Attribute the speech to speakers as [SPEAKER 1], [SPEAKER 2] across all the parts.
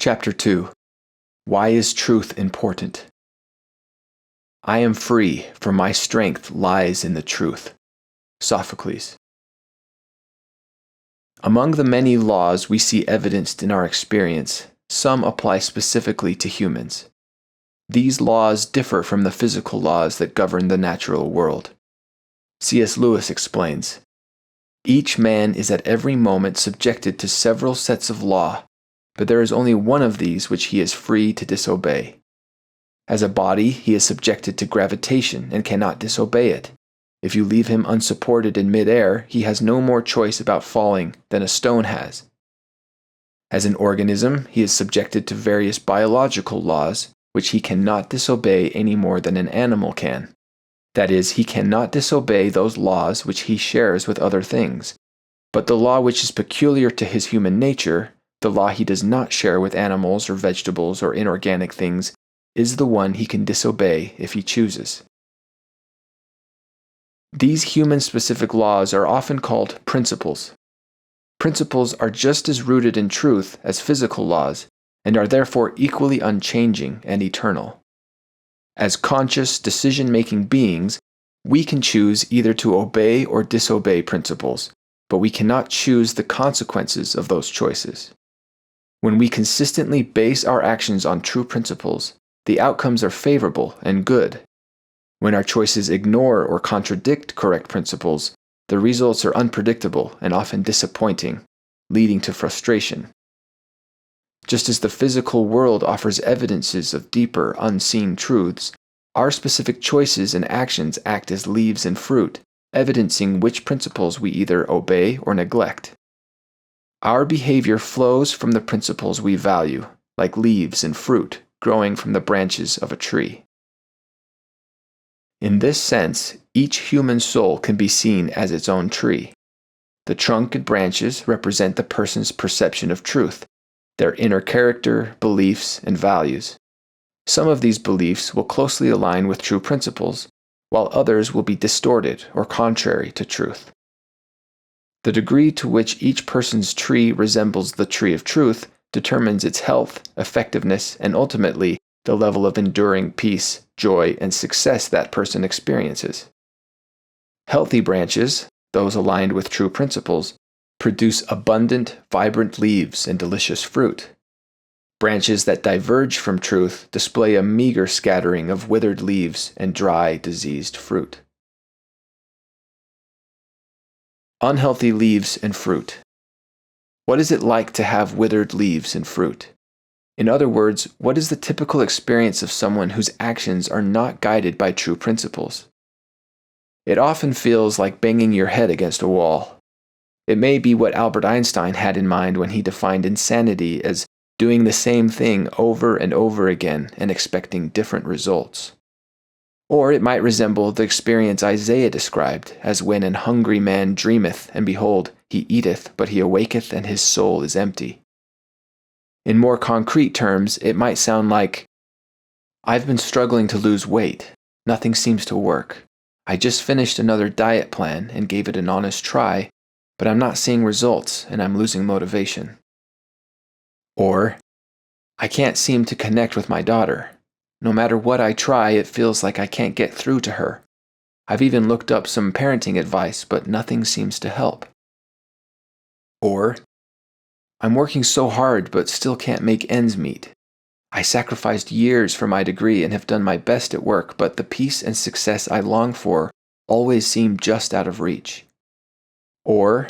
[SPEAKER 1] Chapter 2. Why is truth important? I am free, for my strength lies in the truth. Sophocles. Among the many laws we see evidenced in our experience, some apply specifically to humans. These laws differ from the physical laws that govern the natural world. C.S. Lewis explains, "Each man is at every moment subjected to several sets of law, but there is only one of these which he is free to disobey. As a body, he is subjected to gravitation and cannot disobey it. If you leave him unsupported in mid-air, he has no more choice about falling than a stone has. As an organism, he is subjected to various biological laws, which he cannot disobey any more than an animal can. That is, he cannot disobey those laws which he shares with other things. But the law which is peculiar to his human nature, the law he does not share with animals or vegetables or inorganic things, is the one he can disobey if he chooses." These human-specific laws are often called principles. Principles are just as rooted in truth as physical laws, and are therefore equally unchanging and eternal. As conscious, decision-making beings, we can choose either to obey or disobey principles, but we cannot choose the consequences of those choices. When we consistently base our actions on true principles, the outcomes are favorable and good. When our choices ignore or contradict correct principles, the results are unpredictable and often disappointing, leading to frustration. Just as the physical world offers evidences of deeper, unseen truths, our specific choices and actions act as leaves and fruit, evidencing which principles we either obey or neglect. Our behavior flows from the principles we value, like leaves and fruit growing from the branches of a tree. In this sense, each human soul can be seen as its own tree. The trunk and branches represent the person's perception of truth, their inner character, beliefs, and values. Some of these beliefs will closely align with true principles, while others will be distorted or contrary to truth. The degree to which each person's tree resembles the tree of truth determines its health, effectiveness, and ultimately the level of enduring peace, joy, and success that person experiences. Healthy branches, those aligned with true principles, produce abundant, vibrant leaves and delicious fruit. Branches that diverge from truth display a meager scattering of withered leaves and dry, diseased fruit. Unhealthy leaves and fruit. What is it like to have withered leaves and fruit? In other words, what is the typical experience of someone whose actions are not guided by true principles? It often feels like banging your head against a wall. It may be what Albert Einstein had in mind when he defined insanity as doing the same thing over and over again and expecting different results. Or it might resemble the experience Isaiah described as when an hungry man dreameth, and behold, he eateth, but he awaketh, and his soul is empty. In more concrete terms, it might sound like, "I've been struggling to lose weight. Nothing seems to work. I just finished another diet plan and gave it an honest try, but I'm not seeing results and I'm losing motivation." Or, "I can't seem to connect with my daughter. No matter what I try, it feels like I can't get through to her. I've even looked up some parenting advice, but nothing seems to help." Or, "I'm working so hard but still can't make ends meet. I sacrificed years for my degree and have done my best at work, but the peace and success I long for always seem just out of reach." Or,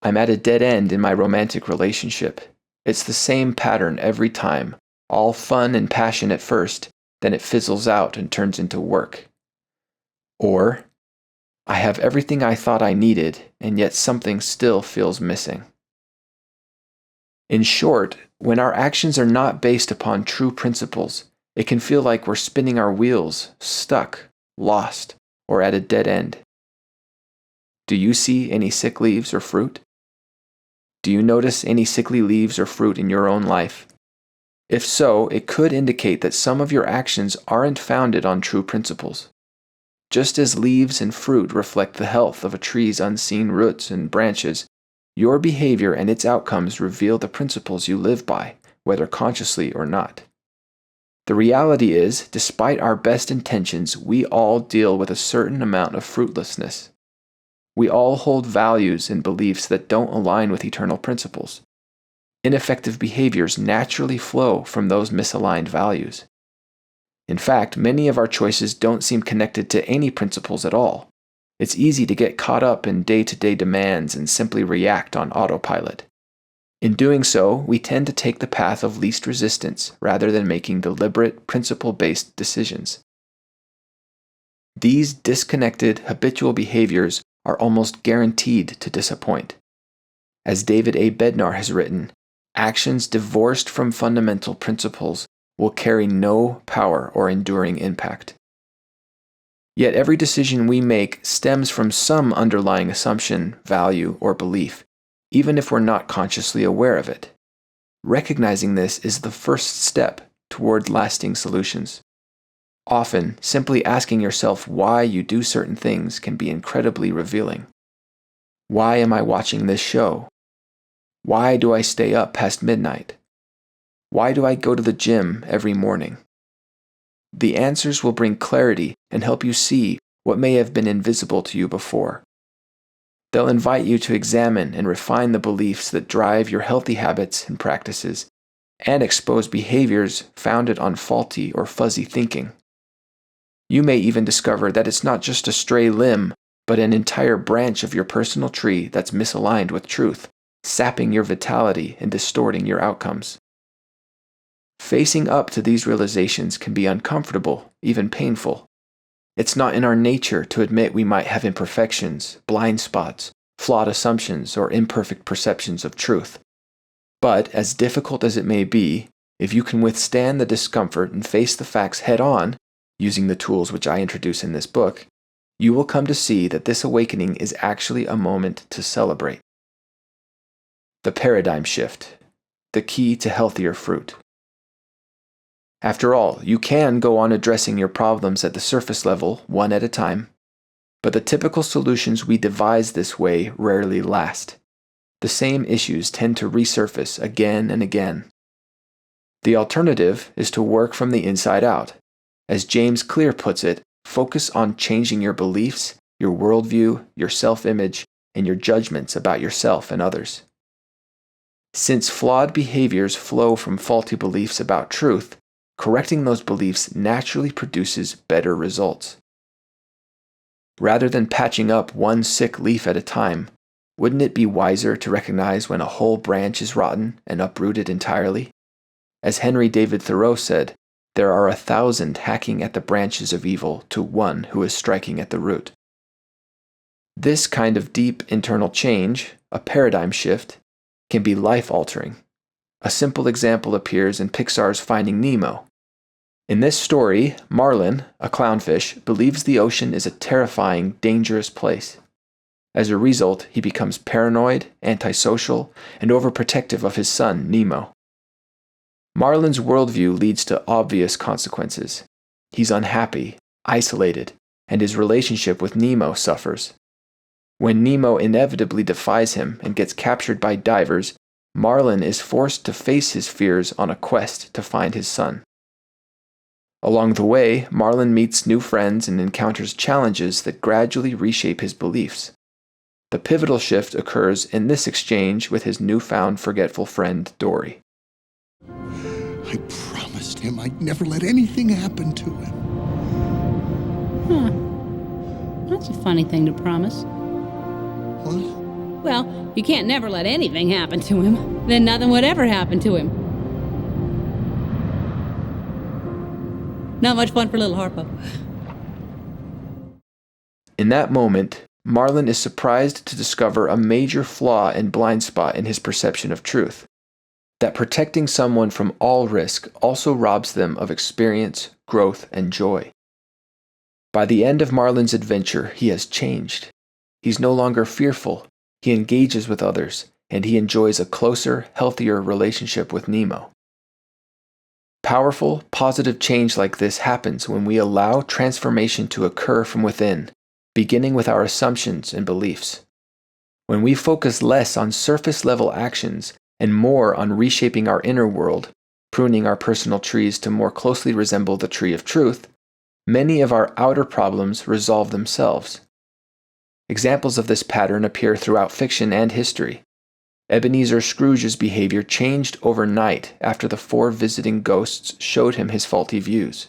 [SPEAKER 1] "I'm at a dead end in my romantic relationship. It's the same pattern every time, all fun and passion at first, then it fizzles out and turns into work." Or, "I have everything I thought I needed, and yet something still feels missing." In short, when our actions are not based upon true principles, it can feel like we're spinning our wheels, stuck, lost, or at a dead end. Do you see any sick leaves or fruit? Do you notice any sickly leaves or fruit in your own life? If so, it could indicate that some of your actions aren't founded on true principles. Just as leaves and fruit reflect the health of a tree's unseen roots and branches, your behavior and its outcomes reveal the principles you live by, whether consciously or not. The reality is, despite our best intentions, we all deal with a certain amount of fruitlessness. We all hold values and beliefs that don't align with eternal principles. Ineffective behaviors naturally flow from those misaligned values. In fact, many of our choices don't seem connected to any principles at all. It's easy to get caught up in day-to-day demands and simply react on autopilot. In doing so, we tend to take the path of least resistance rather than making deliberate, principle-based decisions. These disconnected, habitual behaviors are almost guaranteed to disappoint. As David A. Bednar has written, actions divorced from fundamental principles will carry no power or enduring impact. Yet every decision we make stems from some underlying assumption, value, or belief, even if we're not consciously aware of it. Recognizing this is the first step toward lasting solutions. Often, simply asking yourself why you do certain things can be incredibly revealing. Why am I watching this show? Why do I stay up past midnight? Why do I go to the gym every morning? The answers will bring clarity and help you see what may have been invisible to you before. They'll invite you to examine and refine the beliefs that drive your healthy habits and practices, and expose behaviors founded on faulty or fuzzy thinking. You may even discover that it's not just a stray limb, but an entire branch of your personal tree that's misaligned with truth, sapping your vitality and distorting your outcomes. Facing up to these realizations can be uncomfortable, even painful. It's not in our nature to admit we might have imperfections, blind spots, flawed assumptions, or imperfect perceptions of truth. But, as difficult as it may be, if you can withstand the discomfort and face the facts head-on, using the tools which I introduce in this book, you will come to see that this awakening is actually a moment to celebrate. The paradigm shift, the key to healthier fruit. After all, you can go on addressing your problems at the surface level, one at a time, but the typical solutions we devise this way rarely last. The same issues tend to resurface again and again. The alternative is to work from the inside out. As James Clear puts it, focus on changing your beliefs, your worldview, your self-image, and your judgments about yourself and others. Since flawed behaviors flow from faulty beliefs about truth, correcting those beliefs naturally produces better results. Rather than patching up one sick leaf at a time, wouldn't it be wiser to recognize when a whole branch is rotten and uprooted entirely? As Henry David Thoreau said, there are 1,000 hacking at the branches of evil to one who is striking at the root. This kind of deep internal change, a paradigm shift, can be life-altering. A simple example appears in Pixar's Finding Nemo. In this story, Marlin, a clownfish, believes the ocean is a terrifying, dangerous place. As a result, he becomes paranoid, antisocial, and overprotective of his son, Nemo. Marlin's worldview leads to obvious consequences. He's unhappy, isolated, and his relationship with Nemo suffers. When Nemo inevitably defies him and gets captured by divers, Marlin is forced to face his fears on a quest to find his son. Along the way, Marlin meets new friends and encounters challenges that gradually reshape his beliefs. The pivotal shift occurs in this exchange with his newfound forgetful friend, Dory.
[SPEAKER 2] I promised him I'd never let anything happen to him.
[SPEAKER 3] That's a funny thing to promise.
[SPEAKER 2] What?
[SPEAKER 3] Well, you can't never let anything happen to him. Then nothing would ever happen to him. Not much fun for little Harpo.
[SPEAKER 1] In that moment, Marlin is surprised to discover a major flaw and blind spot in his perception of truth. That protecting someone from all risk also robs them of experience, growth, and joy. By the end of Marlin's adventure, he has changed. He's no longer fearful, he engages with others, and he enjoys a closer, healthier relationship with Nemo. Powerful, positive change like this happens when we allow transformation to occur from within, beginning with our assumptions and beliefs. When we focus less on surface-level actions and more on reshaping our inner world, pruning our personal trees to more closely resemble the tree of truth, many of our outer problems resolve themselves. Examples of this pattern appear throughout fiction and history. Ebenezer Scrooge's behavior changed overnight after the 4 visiting ghosts showed him his faulty views.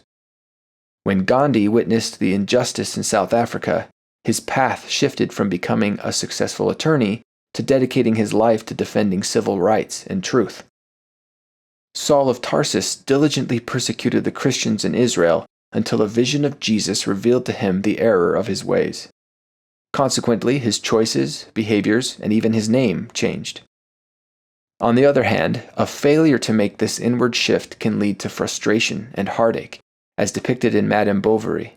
[SPEAKER 1] When Gandhi witnessed the injustice in South Africa, his path shifted from becoming a successful attorney to dedicating his life to defending civil rights and truth. Saul of Tarsus diligently persecuted the Christians in Israel until a vision of Jesus revealed to him the error of his ways. Consequently, his choices, behaviors, and even his name changed. On the other hand, a failure to make this inward shift can lead to frustration and heartache, as depicted in Madame Bovary.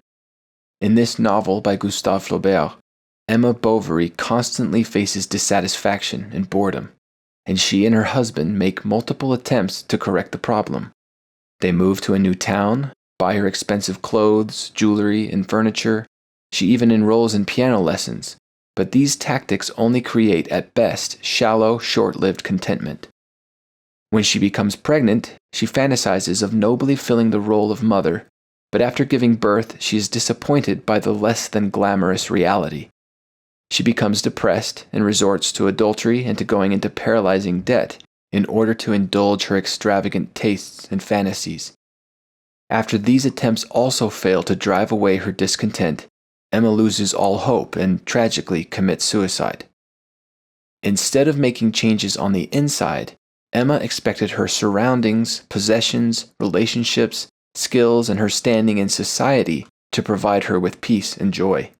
[SPEAKER 1] In this novel by Gustave Flaubert, Emma Bovary constantly faces dissatisfaction and boredom, and she and her husband make multiple attempts to correct the problem. They move to a new town, buy her expensive clothes, jewelry, and furniture. She even enrolls in piano lessons, but these tactics only create, at best, shallow, short-lived contentment. When she becomes pregnant, she fantasizes of nobly filling the role of mother, but after giving birth, she is disappointed by the less than glamorous reality. She becomes depressed and resorts to adultery and to going into paralyzing debt in order to indulge her extravagant tastes and fantasies. After these attempts also fail to drive away her discontent, Emma loses all hope and tragically commits suicide. Instead of making changes on the inside, Emma expected her surroundings, possessions, relationships, skills, and her standing in society to provide her with peace and joy.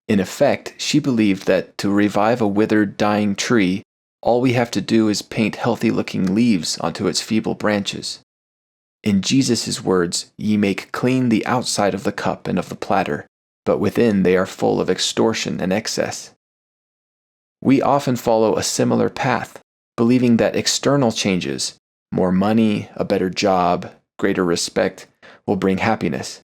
[SPEAKER 1] In effect, she believed that to revive a withered, dying tree, all we have to do is paint healthy-looking leaves onto its feeble branches. In Jesus' words, "Ye make clean the outside of the cup and of the platter, but within they are full of extortion and excess." We often follow a similar path, believing that external changes, more money, a better job, greater respect, will bring happiness.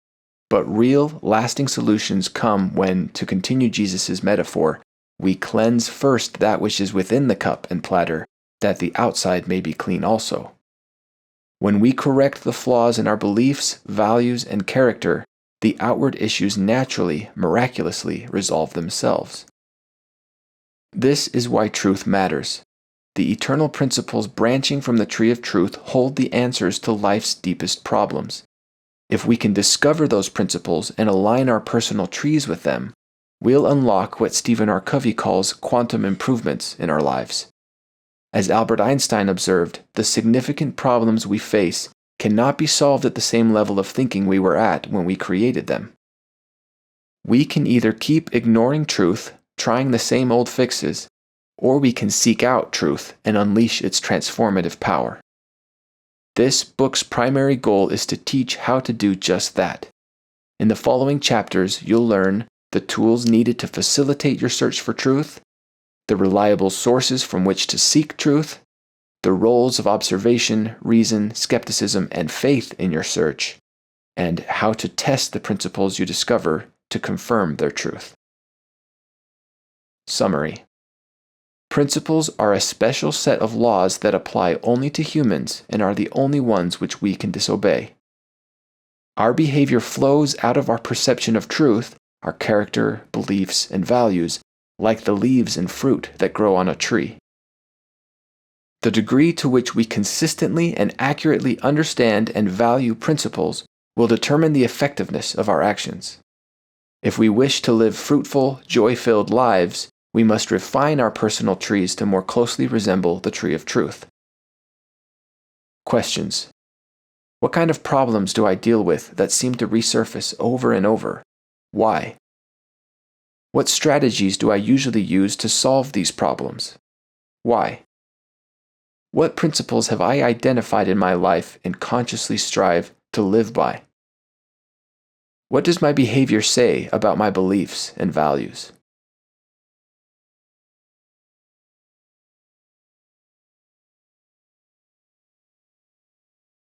[SPEAKER 1] But real, lasting solutions come when, to continue Jesus' metaphor, we cleanse first that which is within the cup and platter, that the outside may be clean also. When we correct the flaws in our beliefs, values, and character, the outward issues naturally, miraculously resolve themselves. This is why truth matters. The eternal principles branching from the tree of truth hold the answers to life's deepest problems. If we can discover those principles and align our personal trees with them, we'll unlock what Stephen R. Covey calls quantum improvements in our lives. As Albert Einstein observed, the significant problems we face cannot be solved at the same level of thinking we were at when we created them. We can either keep ignoring truth, trying the same old fixes, or we can seek out truth and unleash its transformative power. This book's primary goal is to teach how to do just that. In the following chapters, you'll learn the tools needed to facilitate your search for truth, the reliable sources from which to seek truth, the roles of observation, reason, skepticism, and faith in your search, and how to test the principles you discover to confirm their truth. Summary. Principles are a special set of laws that apply only to humans and are the only ones which we can disobey. Our behavior flows out of our perception of truth, our character, beliefs, and values, like the leaves and fruit that grow on a tree. The degree to which we consistently and accurately understand and value principles will determine the effectiveness of our actions. If we wish to live fruitful, joy-filled lives, we must refine our personal trees to more closely resemble the tree of truth. Questions. What kind of problems do I deal with that seem to resurface over and over? Why? What strategies do I usually use to solve these problems? Why? What principles have I identified in my life and consciously strive to live by? What does my behavior say about my beliefs and values?